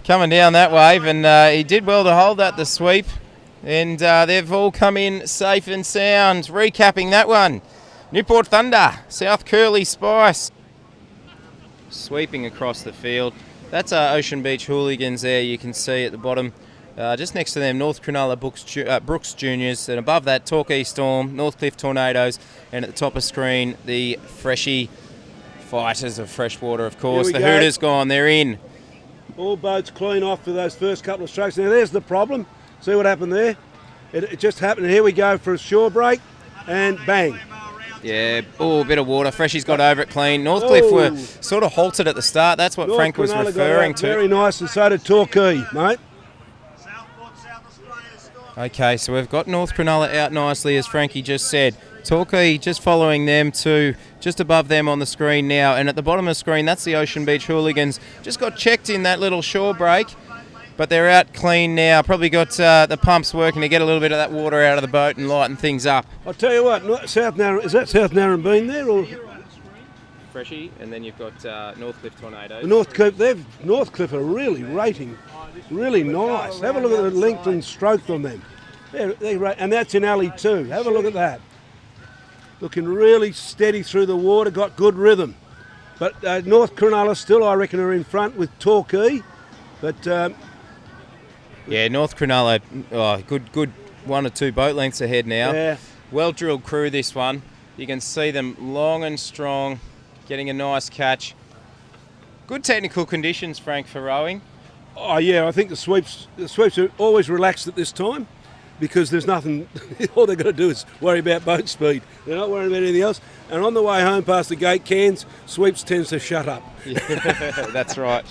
coming down that wave, and he did well to hold that, the sweep. And they've all come in safe and sound. Recapping that one, Newport Thunder, South Curly Spice. Sweeping across the field. That's our Ocean Beach Hooligans there, you can see at the bottom. Just next to them, North Cronulla Brooks Juniors, and above that, Torquay Storm, Northcliffe Tornadoes, and at the top of screen, the Freshie Fighters of Freshwater, of course. The Hooters gone, they're in. All boats clean off for those first couple of strokes. Now there's the problem. See what happened there? It just happened. Here we go for a shore break, and bang. Yeah, a bit of water. Freshie's got over it clean. Northcliffe were sort of halted at the start. That's what Frank was referring to. Very nice, and so did Torquay, mate. Okay, so we've got North Cronulla out nicely, as Frankie just said. Torquay just following them to just above them on the screen now. And at the bottom of the screen, that's the Ocean Beach Hooligans. Just got checked in that little shore break, but they're out clean now. Probably got the pumps working to get a little bit of that water out of the boat and lighten things up. I'll tell you what, is that South Narrabeen there? Or? Freshie, and then you've got Northcliffe Tornadoes. Northcliffe are really rating, really nice. Have a look at the length and stroke on them. And that's in alley 2. Have a look at that. Looking really steady through the water, got good rhythm. But North Cronulla still, I reckon, are in front with Torquay. But yeah, North Cronulla, good 1 or 2 boat lengths ahead now. Yeah. Well drilled crew, this one. You can see them long and strong, getting a nice catch. Good technical conditions, Frank, for rowing. Oh yeah, I think the sweeps are always relaxed at this time, because there's nothing. All they've got to do is worry about boat speed. They're not worrying about anything else. And on the way home past the gate cans, sweeps tends to shut up. Yeah, that's right.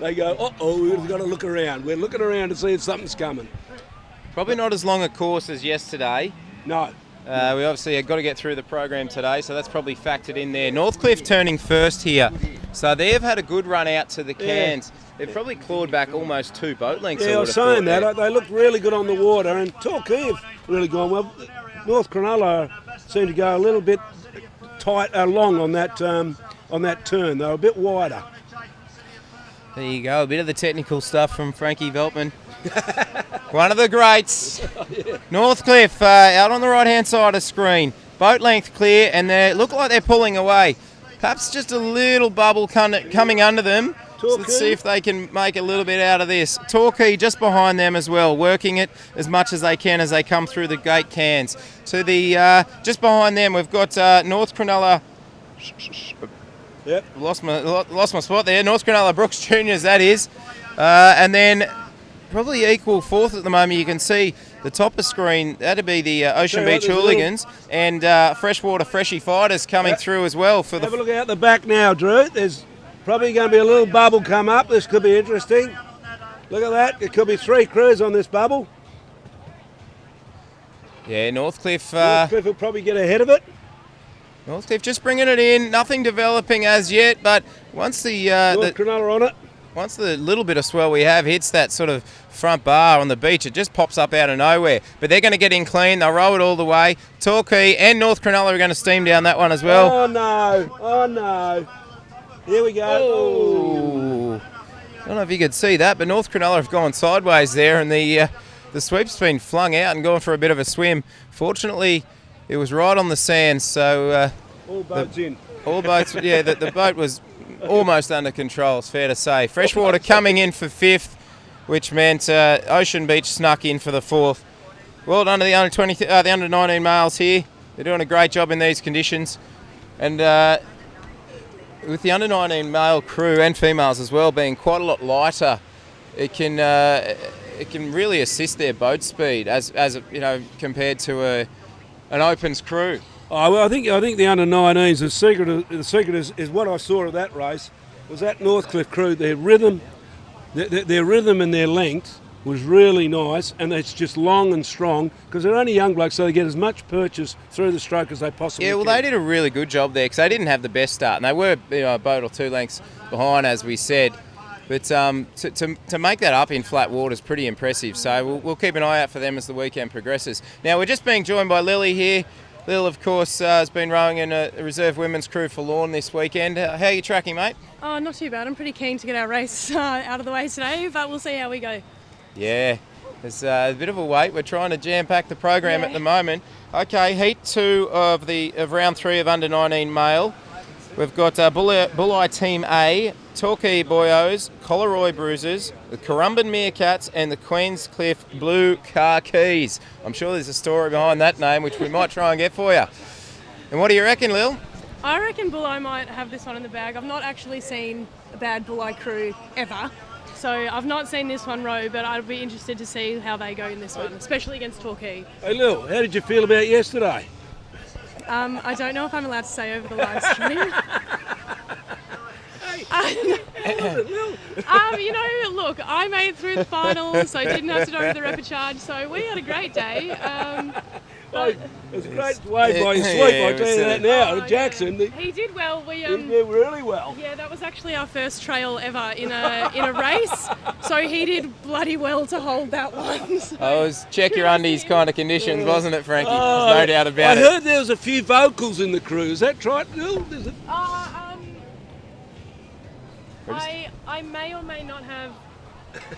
They go, we've got to look around. We're looking around to see if something's coming. Probably not as long a course as yesterday. No. We obviously have got to get through the program today, so that's probably factored in there. Northcliffe turning first here. So they've had a good run out to the cans. Yeah. They've probably clawed back almost 2 boat lengths. Yeah, I was saying that. They look really good on the water, and Torquay have really gone well. North Cronulla seem to go a little bit long on that turn. They're a bit wider. There you go, a bit of the technical stuff from Frankie Veltman. One of the greats. Northcliffe out on the right-hand side of screen. Boat length clear, and they look like they're pulling away. Perhaps just a little bubble coming under them. So let's see if they can make a little bit out of this. Torquay just behind them as well, working it as much as they can as they come through the gate cans. To the just behind them, we've got North Cronulla. Yep. Lost my spot there. North Cronulla Brooks Juniors, that is. And then probably equal fourth at the moment. You can see the top of screen. That'd be the Ocean Beach Hooligans and Freshwater Freshie Fighters coming through as well. Have a look out the back now, Drew. There's probably going to be a little bubble come up. This could be interesting. Look at that. There could be 3 crews on this bubble. Yeah, Northcliffe will probably get ahead of it. Northcliffe just bringing it in. Nothing developing as yet, but once the North Cronulla on it. Once the little bit of swell we have hits that sort of front bar on the beach, it just pops up out of nowhere. But they're going to get in clean. They'll roll it all the way. Torquay and North Cronulla are going to steam down that one as well. Oh no. Here we go. Oh. I don't know if you could see that, but North Cronulla have gone sideways there, and the sweep's been flung out and gone for a bit of a swim. Fortunately, it was right on the sand, so all boats in. All boats, yeah. The boat was almost under control, it's fair to say. Freshwater coming in for 5th, which meant Ocean Beach snuck in for the 4th. Well done to the under 19 males here. They're doing a great job in these conditions, and with the under 19 male crew and females as well being quite a lot lighter, it can really assist their boat speed as you know, compared to an Opens crew. Oh, well, I think the under 19s. The secret is what I saw of that race was that Northcliffe crew. Their rhythm and their length was really nice, and it's just long and strong because they're only young blokes, so they get as much purchase through the stroke as they possibly can. Yeah, well, they did a really good job there because they didn't have the best start, and they were a boat or 2 lengths behind, as we said. But to make that up in flat water is pretty impressive. So we'll keep an eye out for them as the weekend progresses. Now we're just being joined by Lily here. Lil, of course, has been rowing in a reserve women's crew for Lorne this weekend. How are you tracking, mate? Oh, not too bad. I'm pretty keen to get our race out of the way today, but we'll see how we go. Yeah, there's a bit of a wait. We're trying to jam-pack the program at the moment. Okay, heat 2 of round 3 of under 19 male. We've got Bulleye Team A, Torquay Boyos, Collaroy Bruisers, the Currumbin Meerkats and the Queenscliff Blue Car Keys. I'm sure there's a story behind that name which we might try and get for you. And what do you reckon, Lil? I reckon Bulleye might have this one in the bag. I've not actually seen a bad Bulleye crew ever. So I've not seen this one row, but I'd be interested to see how they go in this one, especially against Torquay. Hey Lil, how did you feel about yesterday? I don't know if I'm allowed to say over the live stream. Look, I made it through the finals, so I didn't have to do the repechage, so we had a great day. It was a great way by your sweep, I'll tell you that now. Jackson, he did well. He did really well. Yeah, that was actually our first trail ever in a race, so he did bloody well to hold that one. So. It was check your undies kind of conditions, wasn't it, Frankie? There's no doubt about it. I heard there was a few vocals in the crew. Is that right, Lil? I may or may not have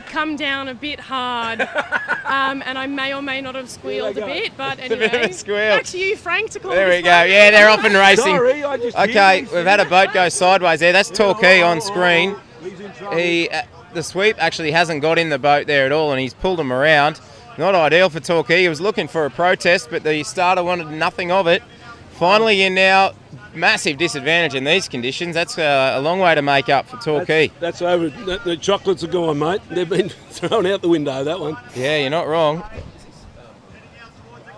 come down a bit hard, and I may or may not have squealed a bit, but anyway. A bit of a squeal. Back to you, Frank, to call There this we go. one. Yeah, they're off and racing. Sorry, I just Okay, we've had a boat go sideways there. That's Torquay on screen. He's in trouble. The sweep actually hasn't got in the boat there at all, and he's pulled him around. Not ideal for Torquay. He was looking for a protest, but the starter wanted nothing of it. Finally in now. Massive disadvantage in these conditions. That's a long way to make up for Torquay. That's over. The chocolates are gone, mate. They've been thrown out the window, that one. Yeah, you're not wrong.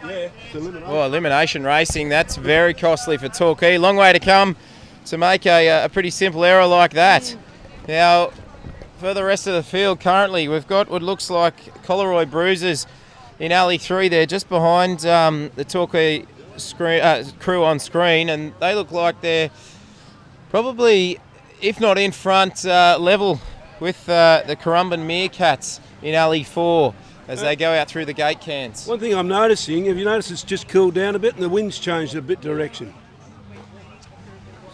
Yeah, it's elimination. Well, elimination racing, that's very costly for Torquay. Long way to come to make a pretty simple error like that. Now, for the rest of the field, currently we've got what looks like Collaroy Bruisers in Alley 3 there, just behind the Torquay crew on screen, and they look like they're probably, if not in front, level with the Currumbin Meerkats in Alley 4 as they go out through the gate cans. One thing I'm noticing, have you noticed it's just cooled down a bit and the wind's changed a bit direction?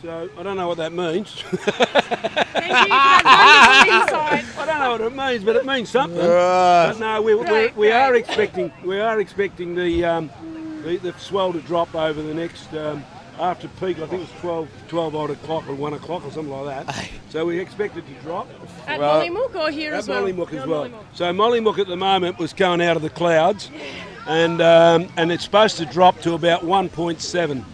So I don't know what that means. Thank you for that wonderful insight. I don't know what it means, but it means something. But no, we are expecting the swell to drop over the next, after peak, I think it was 12 odd o'clock or 1 o'clock or something like that. So we expect it to drop. At Mollymook or here as well? At Mollymook as well. Mollymook. So Mollymook at the moment was going out of the clouds, and it's supposed to drop to about 1.7.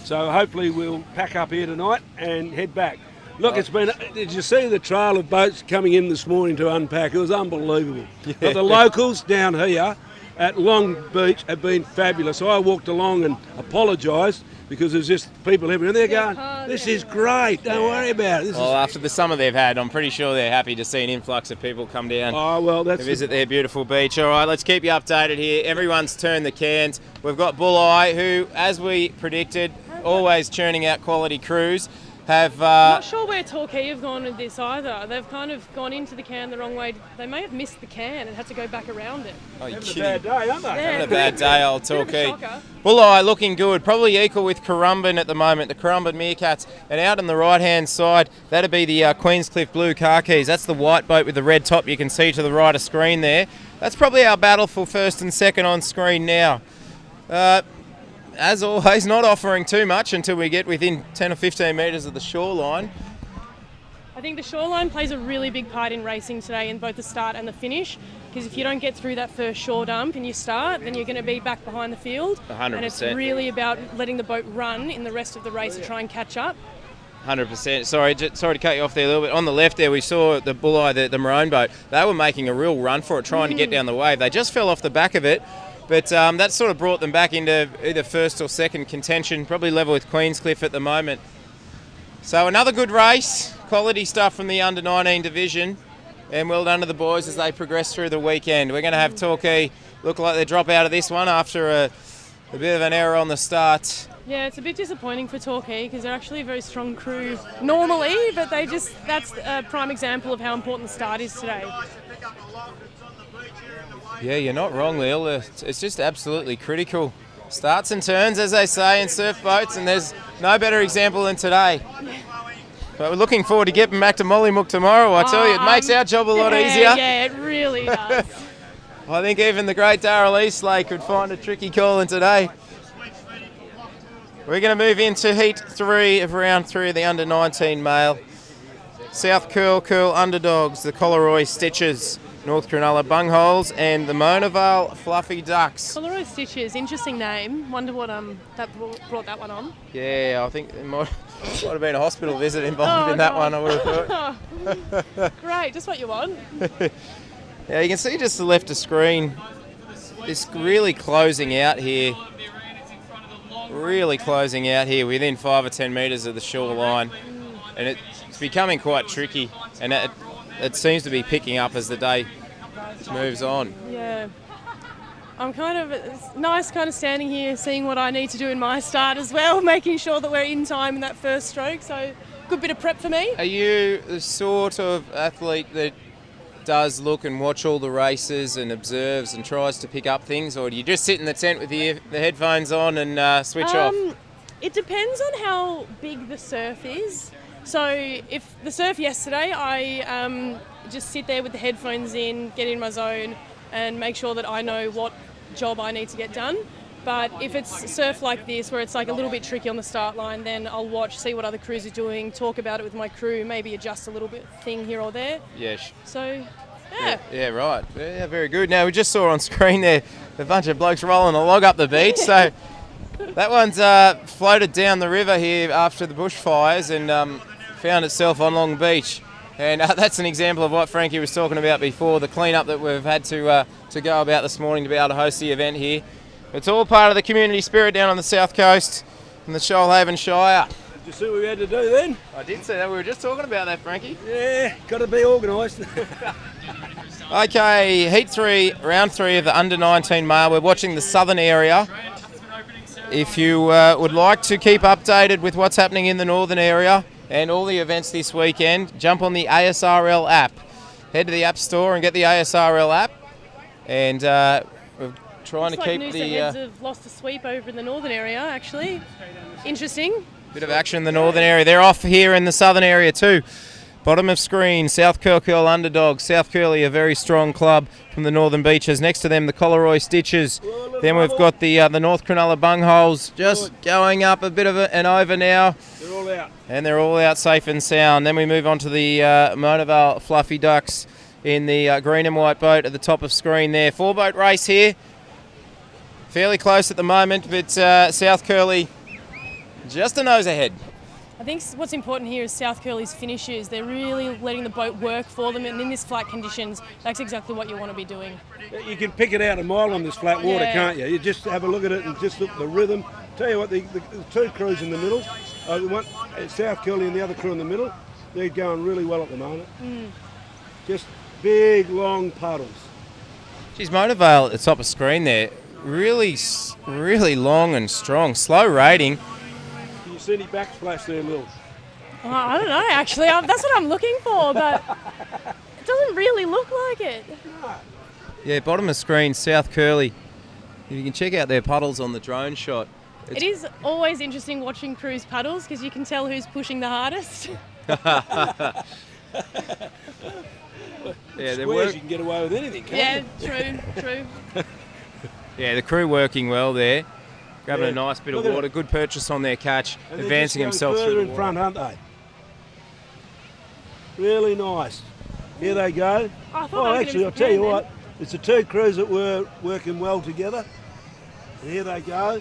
So hopefully we'll pack up here tonight and head back. Look, it's been. Did you see the trail of boats coming in this morning to unpack? It was unbelievable. Yeah. But the locals down here at Long Beach have been fabulous. I walked along and apologised because there's just people everywhere. They're going, this is great, don't worry about it. Well, after the summer they've had, I'm pretty sure they're happy to see an influx of people come down to visit their beautiful beach. All right, let's keep you updated here. Everyone's turned the cans. We've got Bulleye, who, as we predicted, always churning out quality crews. Not sure where Torquay have gone with this either. They've kind of gone into the can the wrong way. They may have missed the can and had to go back around it. Oh, you're Having kidding. a bad day, aren't they? Having a bad day, old Torquay. Shocker. Bulleye looking good, probably equal with Currumbin at the moment, the Currumbin Meerkats. And out on the right-hand side, that'd be the Queenscliff Blue Car Keys. That's the white boat with the red top you can see to the right of screen there. That's probably our battle for first and second on screen now. As always, not offering too much until we get within 10 or 15 metres of the shoreline. I think the shoreline plays a really big part in racing today in both the start and the finish, because if you don't get through that first shore dump and you start, then you're going to be back behind the field. 100%. And it's really about letting the boat run in the rest of the race to try and catch up. 100%. Sorry to cut you off there a little bit. On the left there, we saw the Bulleye, the maroon boat. They were making a real run for it, trying to get down the wave. They just fell off the back of it. But that sort of brought them back into either first or second contention, probably level with Queenscliff at the moment. So another good race, quality stuff from the under-19 division, and well done to the boys as they progress through the weekend. We're going to have Torquay look like they drop out of this one after a bit of an error on the start. Yeah, it's a bit disappointing for Torquay because they're actually a very strong crew normally, but that's a prime example of how important the start is today. Yeah, you're not wrong, Lil. It's just absolutely critical Starts and turns, as they say, in surf boats, and there's no better example than today. But we're looking forward to getting back to Mollymook tomorrow. I tell you, it makes our job a lot easier. Yeah, it really does. I think even the great Darrell Eastlake could find a tricky call in today. We're going to move into Heat 3 of Round 3 of the Under-19 male. South Curl Underdogs, the Collaroy Stitches, North Cronulla Bungholes, and the Monavale Fluffy Ducks. Collaroy Stitches, interesting name. Wonder what that brought that one on. Yeah, I think it might have been a hospital visit involved in that one, I would have thought. Great, just what you want. Yeah, you can see just the left of screen, it's really closing out here. Really closing out here within 5 or 10 metres of the shoreline. And it's becoming quite tricky. And it seems to be picking up as the day moves on. Yeah. It's nice standing here, seeing what I need to do in my start as well, making sure that we're in time in that first stroke. So, good bit of prep for me. Are you the sort of athlete that does look and watch all the races and observes and tries to pick up things, or do you just sit in the tent with the headphones on and switch off? It depends on how big the surf is. So if the surf yesterday, I just sit there with the headphones in, get in my zone and make sure that I know what job I need to get done. But if it's surf like this, where it's like a little bit tricky on the start line, then I'll watch, see what other crews are doing, talk about it with my crew, maybe adjust a little bit thing here or there. Yes. So, yeah. Yeah, right. Yeah, very good. Now, we just saw on screen there a bunch of blokes rolling a log up the beach. So that one's floated down the river here after the bushfires and found itself on Long Beach. And that's an example of what Frankie was talking about before, the clean-up that we've had to go about this morning to be able to host the event here. It's all part of the community spirit down on the south coast in the Shoalhaven Shire. Did you see what we had to do then? I did see that. We were just talking about that, Frankie. Yeah, got to be organised. Okay, Heat 3, Round 3 of the Under-19 male. We're watching the southern area. If you would like to keep updated with what's happening in the northern area and all the events this weekend, jump on the ASRL app. Head to the App Store and get the ASRL app. And we're trying to keep the... Heads have lost a sweep over in the northern area, actually. Interesting. Bit of action in the northern area. They're off here in the southern area too. Bottom of screen, South Curl Underdogs. South Curly, a very strong club from the Northern Beaches. Next to them, the Collaroy Stitches. Then we've got the North Cronulla Bungholes just going up a bit of an over now. They're all out. And they're all out safe and sound. Then we move on to the Monavale Fluffy Ducks in the green and white boat at the top of screen there. 4-boat race here. Fairly close at the moment, but South Curly just a nose ahead. I think what's important here is South Curly's finishes. They're really letting the boat work for them, and in this flat conditions, that's exactly what you want to be doing. You can pick it out a mile on this flat water, can't you? You just have a look at it and just look at the rhythm. Tell you what, the two crews in the middle, the one South Curly and the other crew in the middle, they're going really well at the moment. Just big, long puddles. Geez, Monavale at the top of screen there, really long and strong. Slow rating. You see any backsplash there, Lil? I don't know, actually. That's what I'm looking for, but it doesn't really look like it. Yeah, bottom of screen, South Curly. You can check out their puddles on the drone shot. It is always interesting watching crews paddles because you can tell who's pushing the hardest. Yeah, you can get away with anything, can't you? Yeah, true. Yeah, the crew working well there. Grabbing a nice bit of water. Good purchase on their catch. And advancing they're just themselves going through further the in water. front, aren't they? Really nice. Here they go. Actually, I'll tell you what. It's the two crews that were working well together. And here they go,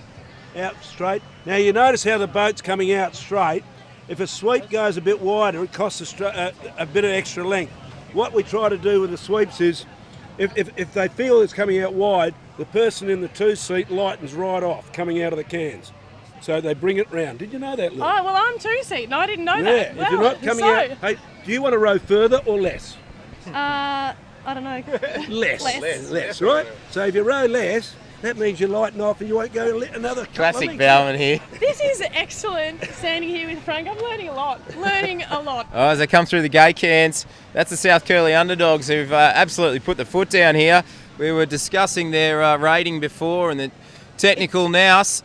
out straight. Now you notice how the boat's coming out straight. If a sweep goes a bit wider, it costs a bit of extra length. What we try to do with the sweeps is, if they feel it's coming out wide, the person in the 2 seat lightens right off coming out of the cans. So they bring it round. Did you know that, Lou? Oh, well, I'm 2 seat. No, I didn't know that. If you're not coming out... Hey, do you want to row further or less? I don't know. Less, right? So if you row less, that means you lighten off and you won't go another Classic Bowman here. This is excellent, standing here with Frank. I'm learning a lot. Oh, as they come through the gate cans, that's the South Curly Underdogs who've absolutely put the foot down here. We were discussing their rating before, and technical nous.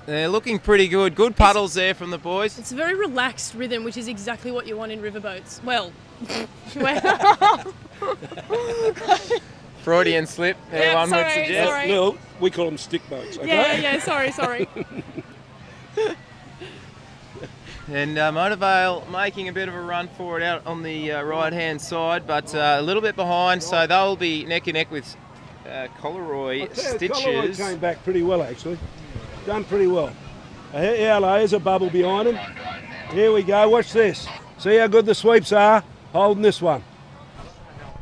They're looking pretty good. Good puddles there from the boys. It's a very relaxed rhythm, which is exactly what you want in riverboats. Well, Freudian slip, Yeah, one would sorry, suggest. sorry. No, we call them stick boats. Okay? yeah, sorry. And Motorvale making a bit of a run for it out on the right-hand side, but a little bit behind, so they'll be neck and neck with Coleroy Stitches. Coleroy came back pretty well, actually. Done pretty well. There's a bubble behind him. Here we go. Watch this. See how good the sweeps are? Holding this one.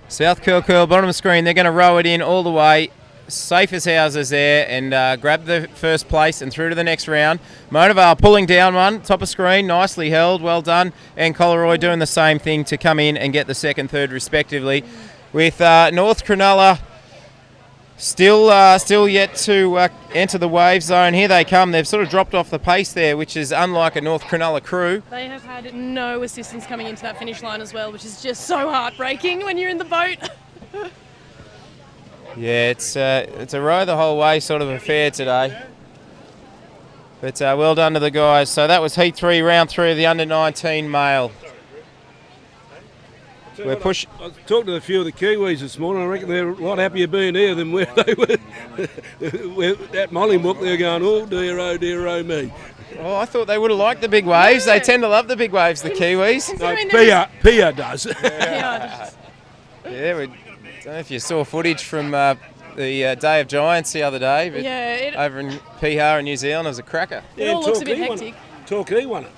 South Curl, bottom of the screen. They're going to row it in all the way. Safe as houses there, and grab the first place and through to the next round. Motorvale pulling down one, top of screen, nicely held, well done. And Coleroy doing the same thing to come in and get the second, third respectively. With North Cronulla still yet to enter the wave zone. Here they come. They've sort of dropped off the pace there, which is unlike a North Cronulla crew. They have had no assistance coming into that finish line as well, which is just so heartbreaking when you're in the boat. Yeah, it's a row the whole way sort of affair today. But well done to the guys. So that was Heat 3, Round 3 of the Under-19 male. We're pushing. I was talking to a few of the Kiwis this morning. I reckon they're a lot happier being here than where they were. At Mollymook, they were going, oh dear, oh me. Oh, I thought they would have liked the big waves. They tend to love the big waves, the Kiwis. No, Pia does. Yeah. Yeah, we don't know if you saw footage from the Day of Giants the other day, but over in Pihar in New Zealand, it was a cracker. It all looks a bit hectic. Torquay won it.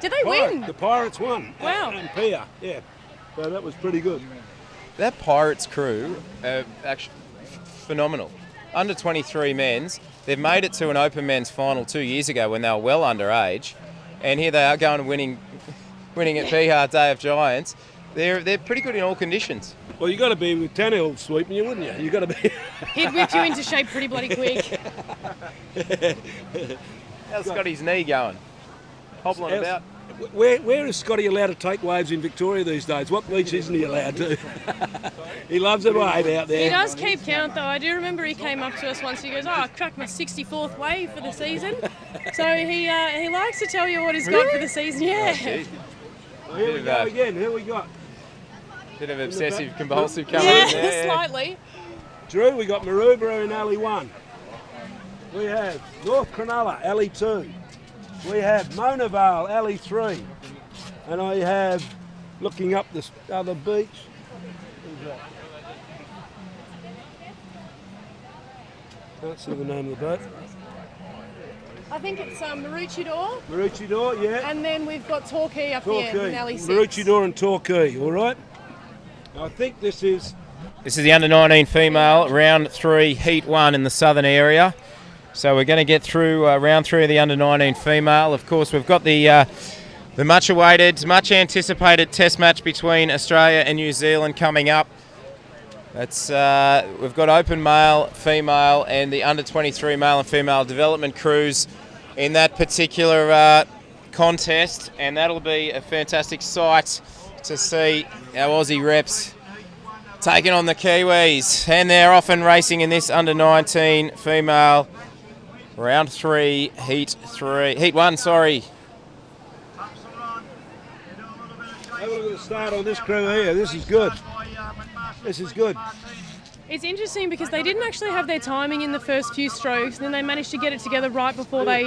Did they win? The Pirates won. Wow. And Pia, yeah. So that was pretty good. That Pirates crew are actually phenomenal. Under 23 men's, they've made it to an Open men's final 2 years ago when they were well underage, and here they are going and winning at Pihar Day of Giants. They're pretty good in all conditions. Well, you got to be with Tannehill sweeping you, wouldn't you? You got to be. He'd whip you into shape pretty bloody quick. How's Scotty's knee going? Hobbling about. Where is Scotty allowed to take waves in Victoria these days? What beach isn't he allowed to? He loves a wave out there. He does keep count though. I do remember he came up to us once. He goes, "Oh, I cracked my 64th wave for the season." So he likes to tell you what he's got for the season. Yeah. Well, here we go again. Who we got? Bit of obsessive compulsive coming in there. Slightly. Drew, we got Maroubra in Alley 1. We have North Cronulla, Alley 2. We have Monavale, Alley 3. And I have, looking up this other beach, who's that? Can't see the name of the boat. I think it's Maroochydore. Maroochydore, yeah. And then we've got Torquay up here in Alley 6. Maroochydore and Torquay, all right? I think this is the under-19 female, round 3, heat 1 in the southern area. So we're going to get through round 3 of the under-19 female. Of course, we've got the much-awaited, much-anticipated test match between Australia and New Zealand coming up. That's we've got open male, female, and the under-23 male and female development crews in that particular contest, and that'll be a fantastic sight to see our Aussie reps taking on the Kiwis, and they're off and racing in this under-19 female round 3, heat 1. Sorry. Have a look at the start on this crew here. This is good. This is good. It's interesting because they didn't actually have their timing in the first few strokes, and then they managed to get it together right before they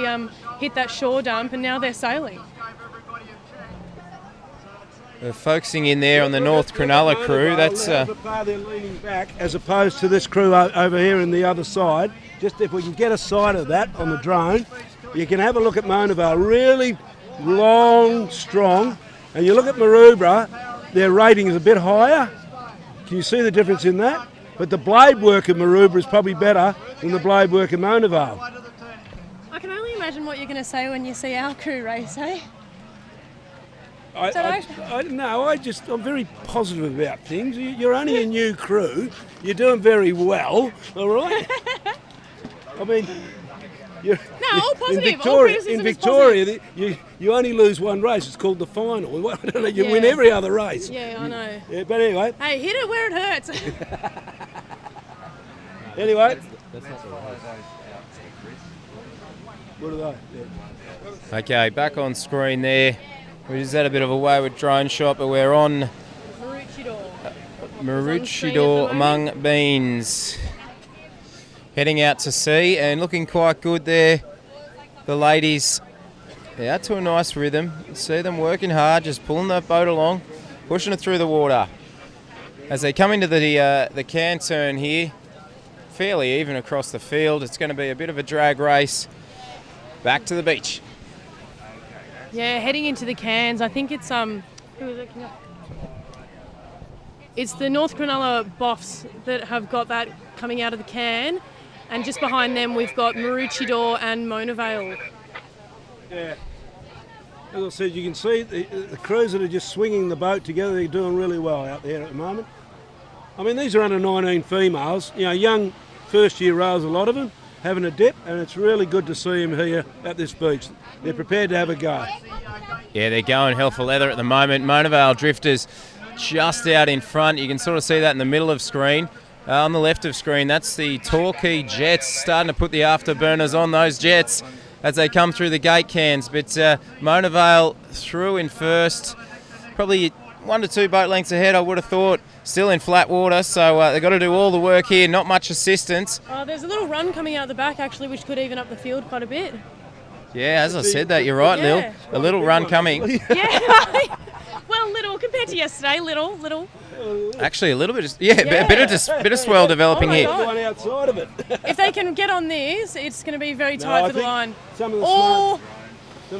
hit that shore dump, and now they're sailing. We're focusing in there on the North Cronulla crew. That's the part they're leaning back as opposed to this crew over here in the other side. Just if we can get a sight of that on the drone, you can have a look at Monavale. Really long, strong. And you look at Maroubra, their rating is a bit higher. Can you see the difference in that? But the blade work of Maroubra is probably better than the blade work of Monavale. I can only imagine what you're going to say when you see our crew race, eh? I'm very positive about things. You're only a new crew. You're doing very well, all right? I mean, all positive. In Victoria, you only lose one race. It's called the final. I don't know, you win every other race. Yeah, I know. Yeah, but anyway. Hey, hit it where it hurts. Anyway. What are they? Yeah. Okay, back on screen there. We just had a bit of a wayward drone shot, but we're on Maroochydore among beans. Heading out to sea and looking quite good there. The ladies, they're out to a nice rhythm. You see them working hard, just pulling the boat along, pushing it through the water. As they come into the can turn here, fairly even across the field. It's going to be a bit of a drag race back to the beach. Yeah, heading into the cans. I think it's who is it? It's the North Cronulla Boffs that have got that coming out of the can, and just behind them we've got Maroochydore and Mona Vale. Yeah. As I said, you can see the crews that are just swinging the boat together. They're doing really well out there at the moment. I mean, these are under 19 females, you know, young first-year rows, a lot of them, having a dip, and it's really good to see them here at this beach. They're prepared to have a go. Yeah, they're going hell for leather at the moment. Mona Vale Drifters just out in front. You can sort of see that in the middle of screen. On the left of screen, that's the Torquay Jets starting to put the afterburners on those jets as they come through the gate cans. But Mona Vale through in first, probably 1 to 2 boat lengths ahead, I would have thought. Still in flat water, so they've got to do all the work here, not much assistance. There's a little run coming out the back, actually, which could even up the field quite a bit. Yeah, as I said that, you're right, Lil. A little run coming. Yeah. Well, little compared to yesterday, little. Actually, a little bit. A bit of swell developing here. One outside of it. If they can get on this, it's going to be very tight for the line. Some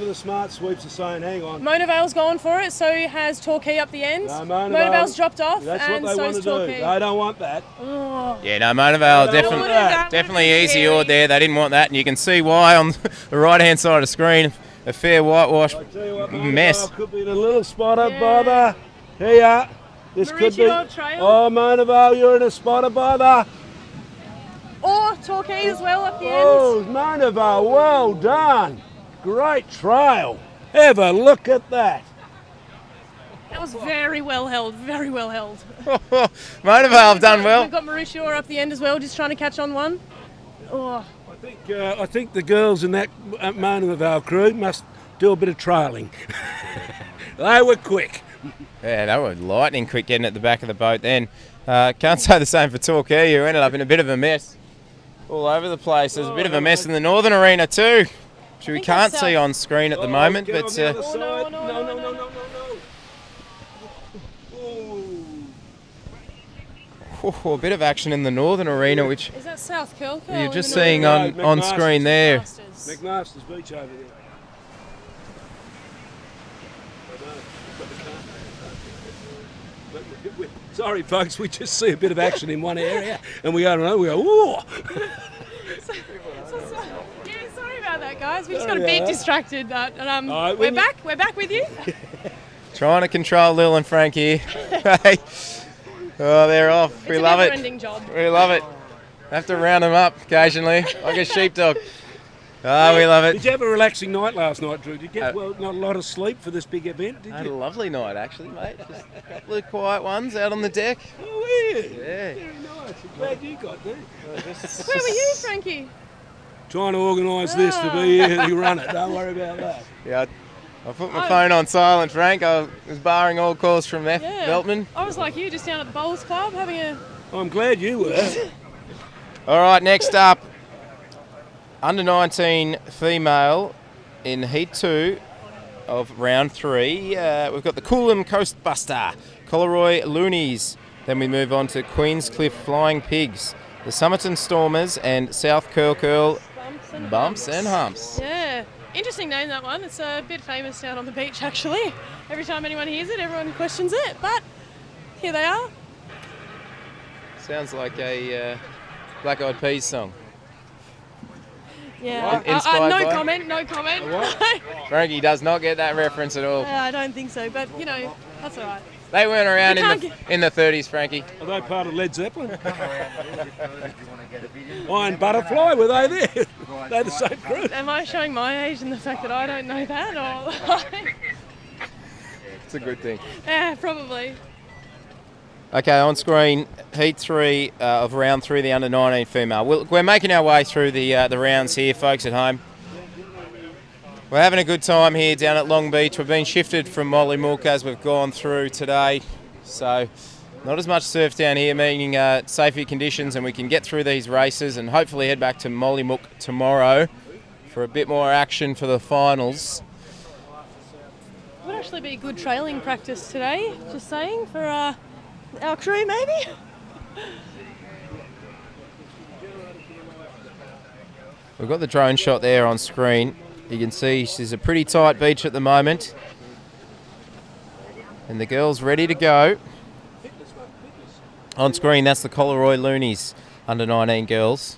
of the smart sweeps are saying, hang on. Mona Vale's gone for it, so has Torquay up the end. No, Mona Vale's dropped off, that's and what they want so's to Torquay. do. They don't want that. Oh. Yeah, no, Mona Vale definitely easy oared there. They didn't want that, and you can see why on the right-hand side of the screen. A fair whitewash mess. Could be in a little spot of bother. Here, this could be. Trail. Oh, Mona Vale, you're in a spot of bother. Or Torquay as well up the end. Oh, Mona Vale, well done. Great trail. Have a look at that. That was very well held, very well held. Mona Vale have done well. We've got Maroochydore up the end as well, just trying to catch on one. Oh. I think the girls in that Mona Vale crew must do a bit of trailing. They were quick. Yeah, they were lightning quick getting at the back of the boat then. Can't say the same for Torquay, who ended up in a bit of a mess all over the place. There's a bit of a mess in the northern arena too, which we can't see on screen at the moment. But No. a bit of action in the northern arena, which is that South Curl? you're just seeing on screen there. McMaster's Beach over there. Sorry, folks, we just see a bit of action in one area, and we go, ooh. Sorry about that, guys. We just got a bit distracted. But we're back with you. Trying to control Lil and Frank here. Oh, they're off. We love it. Job. We love it. Have to round them up occasionally, like a sheepdog. Oh, we love it. Did you have a relaxing night last night, Drew? Did you get not a lot of sleep for this big event, did you? I had a lovely night, actually, mate. Just a couple of quiet ones out on the deck. Oh, yeah. Yeah. Very nice. I'm glad you got there. Where were you, Frankie? Trying to organise this to be here to run it. Don't worry about that. Yeah, I put my phone on silent, Frank. I was barring all calls from Veltman. I was like you, just down at the Bowls Club having a... I'm glad you were. All right, next up, under 19 female in Heat 2 of round 3. We've got the Coolum Coastbuster, Collaroy Loonies. Then we move on to Queenscliff Flying Pigs, the Somerton Stormers, and South Curl Bumps and Humps. Yeah. Interesting name, that one. It's a bit famous down on the beach, actually. Every time anyone hears it, everyone questions it, but here they are. Sounds like a Black Eyed Peas song. Yeah. No comment. What? Frankie does not get that reference at all. I don't think so, but, that's all right. They weren't around in the 30s, Frankie. Are they part of Led Zeppelin? Iron Butterfly, were they there? They're the same group. Am I showing my age in the fact that I don't know that? Or It's a good thing. Yeah, probably. Okay, on screen, Heat 3 of round 3, the under 19 female. We're making our way through the rounds here, folks at home. We're having a good time here down at Long Beach. We've been shifted from Mollymook as we've gone through today. So not as much surf down here, meaning safer conditions, and we can get through these races and hopefully head back to Mollymook tomorrow for a bit more action for the finals. It would actually be good trailing practice today, just saying, for our crew maybe. We've got the drone shot there on screen. You can see she's a pretty tight beach at the moment. And the girl's ready to go. On screen, that's the Collaroy Loonies, under 19 girls.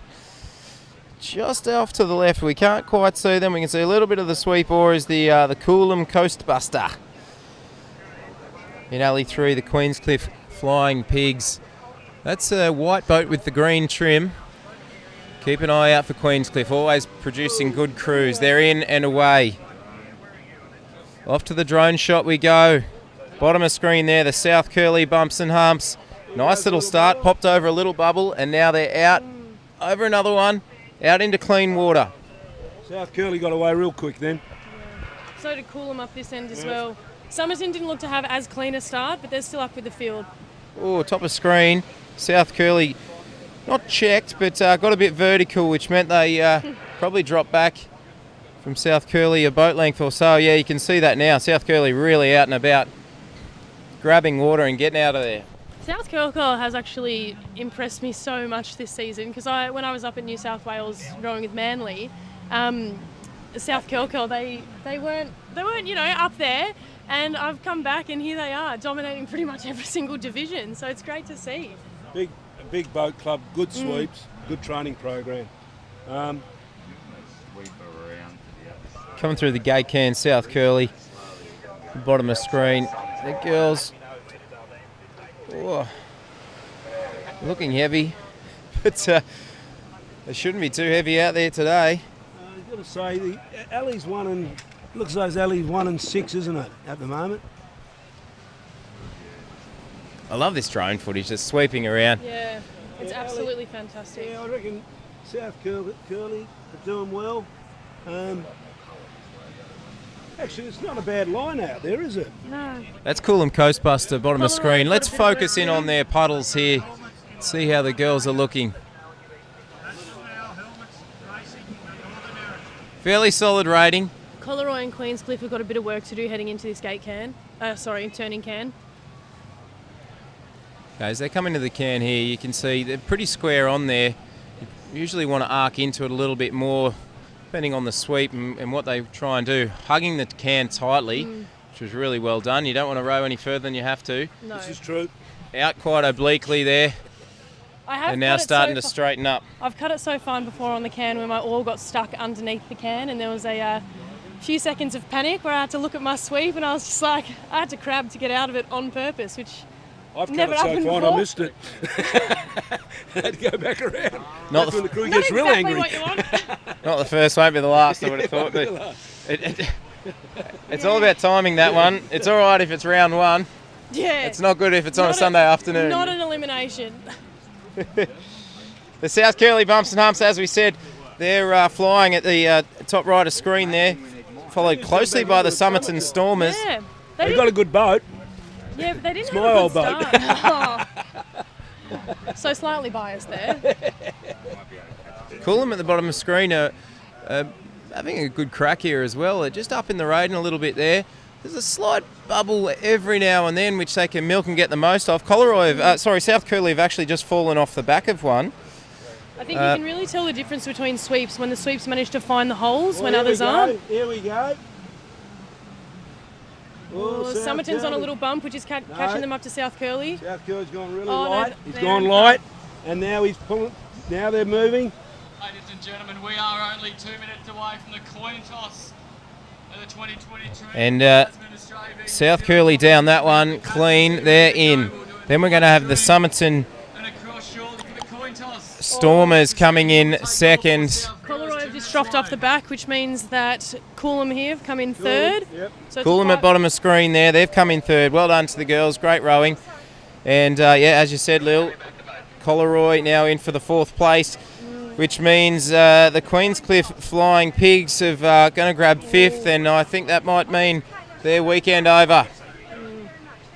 Just off to the left, we can't quite see them. We can see a little bit of the sweep oar is the Coolum Coastbuster. In Alley 3, the Queenscliff Flying Pigs. That's a white boat with the green trim. Keep an eye out for Queenscliff, always producing good crews. They're in and away. Off to the drone shot we go. Bottom of screen there, the South Curly Bumps and Humps. Nice little start, popped over a little bubble, and now they're out over another one, out into clean water. South Curly got away real quick then. Yeah. So did Coolum up this end as well. Somerton didn't look to have as clean a start, but they're still up with the field. Oh, top of screen, South Curly not checked, but got a bit vertical, which meant they probably dropped back from South Curly a boat length or so. Yeah, you can see that now. South Curly really out and about, grabbing water and getting out of there. South Curly has actually impressed me so much this season because when I was up in New South Wales rowing with Manly, South Curly they weren't up there, and I've come back and here they are dominating pretty much every single division. So it's great to see. Big boat club, good sweeps, good training program. Coming through the gate can, South Curly, bottom of screen. The girls. Oh, looking heavy, but they shouldn't be too heavy out there today. I've got to say, the Alley's looks like Alley's 1 and 6, isn't it, at the moment? I love this drone footage, just sweeping around. Yeah, it's absolutely fantastic. Yeah, I reckon South Curly are doing well. Actually, it's not a bad line out there, is it? No. That's Coolum Coastbuster, bottom of screen. Let's focus in on their puddles here. See how the girls are looking. Fairly solid rating. Collaroy and Queenscliff have got a bit of work to do heading into this turning can. Okay, as they come into the can here, you can see they're pretty square on there. You usually want to arc into it a little bit more, depending on the sweep and what they try and do. Hugging the can tightly, which was really well done. You don't want to row any further than you have to. No. This is true. Out quite obliquely there. And now starting to straighten up. I've cut it so fine before on the can where my oar got stuck underneath the can, and there was a few seconds of panic where I had to look at my sweep, and I was just like, I had to crab to get out of it on purpose, which I've never cut it so happened fine before. I missed it. I had to go back around. Not That's when the crew Not gets real exactly angry. what you want. Not the first, won't be the last, I would have thought. But it's all about timing, that one. It's all right if it's round one. Yeah. It's not good if it's on a Sunday afternoon. Not an elimination. The South Curly Bumps and Humps, as we said, they're flying at the top right of screen there, followed closely by the Somerton Stormers. Yeah. They've got a good boat. Yeah, but they didn't It's have my a old good boat. start. So slightly biased there. Coolum at the bottom of the screen are having a good crack here as well. They're just up in the rating a little bit there. There's a slight bubble every now and then which they can milk and get the most of. South Curly have actually just fallen off the back of one. I think you can really tell the difference between sweeps when the sweeps manage to find the holes when Here others we go. aren't. Here we go. Oh, South Somerton's on a Curly. little bump, which is catching them up to South Curly. South Curly's gone really Oh, no, light. He's they're gone in light, and now he's pulling. Now they're moving. Ladies and gentlemen, we are only 2 minutes away from the coin toss of the 2023. And South Curly down that one, clean, they're in. Then we're going to have the Somerton Stormers coming in second. Collaroy have just dropped off the back, which means that Coolum here have come in third. Yep. So it's Coolum quite- at bottom of screen there, they've come in third. Well done to the girls, great rowing. And as you said, Lil, Collaroy now in for the fourth place. which means the Queenscliff Flying Pigs have going to grab 5th, and I think that might mean their weekend over.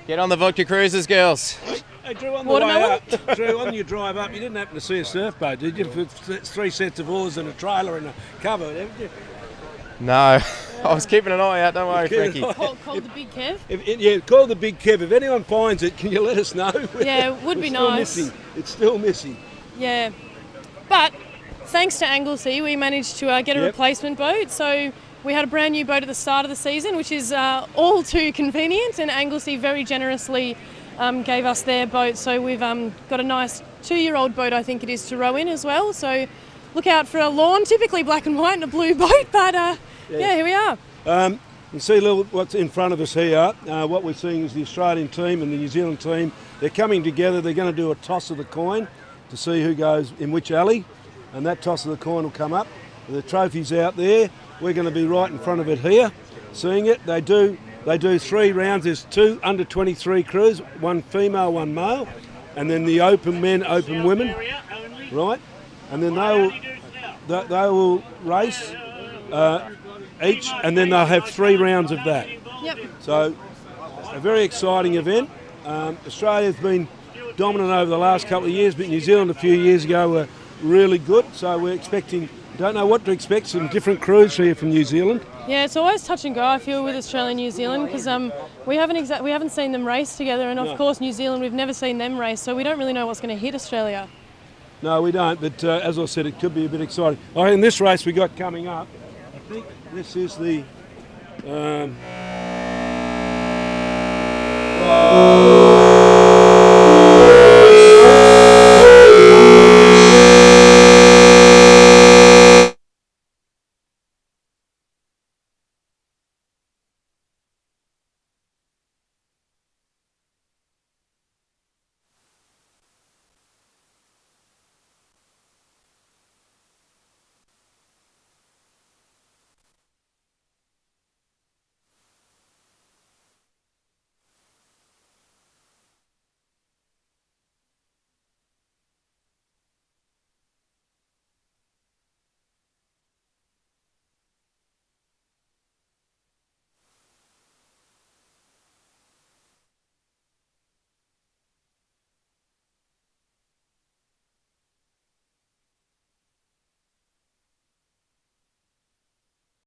Get on the vodka cruises, girls. Hey, Drew, on the Watermelon? way up, Drew, on your drive up, you didn't happen to see a surfboat, did you? With 3 sets of oars and a trailer and a cover, haven't you? No, I was keeping an eye out, don't worry, Keeping Frankie. an eye Called the Big Kev. Yeah, call the Big Kev. If anyone finds it, can you let us know? Yeah, it would be nice. It's still missing. Yeah, but thanks to Anglesey, we managed to get a Yep. replacement boat. So we had a brand new boat at the start of the season, which is all too convenient, and Anglesey very generously gave us their boat. So we've got a nice 2-year-old boat, I think it is, to row in as well. So look out for a lawn, typically black and white and a blue boat, but yeah, here we are. You see what's in front of us here. What we're seeing is the Australian team and the New Zealand team. They're coming together. They're going to do a toss of the coin to see who goes in which alley, and that toss of the coin will come up. The trophy's out there. We're going to be right in front of it here, seeing it. They do 3 rounds. There's 2 under 23 crews, 1 female, 1 male, and then the open men, open women, right? And then they will race each, and then they'll have 3 rounds of that. Yep. So a very exciting event. Australia's been dominant over the last couple of years, but New Zealand a few years ago were really good. So we're expecting, don't know what to expect, some different crews here from New Zealand. Yeah, it's always touch and go, I feel, with Australia and New Zealand, because we haven't seen them race together, and of course New Zealand, we've never seen them race, so we don't really know what's going to hit Australia. No, we don't, but as I said, it could be a bit exciting. In this race we got coming up, I think this is the...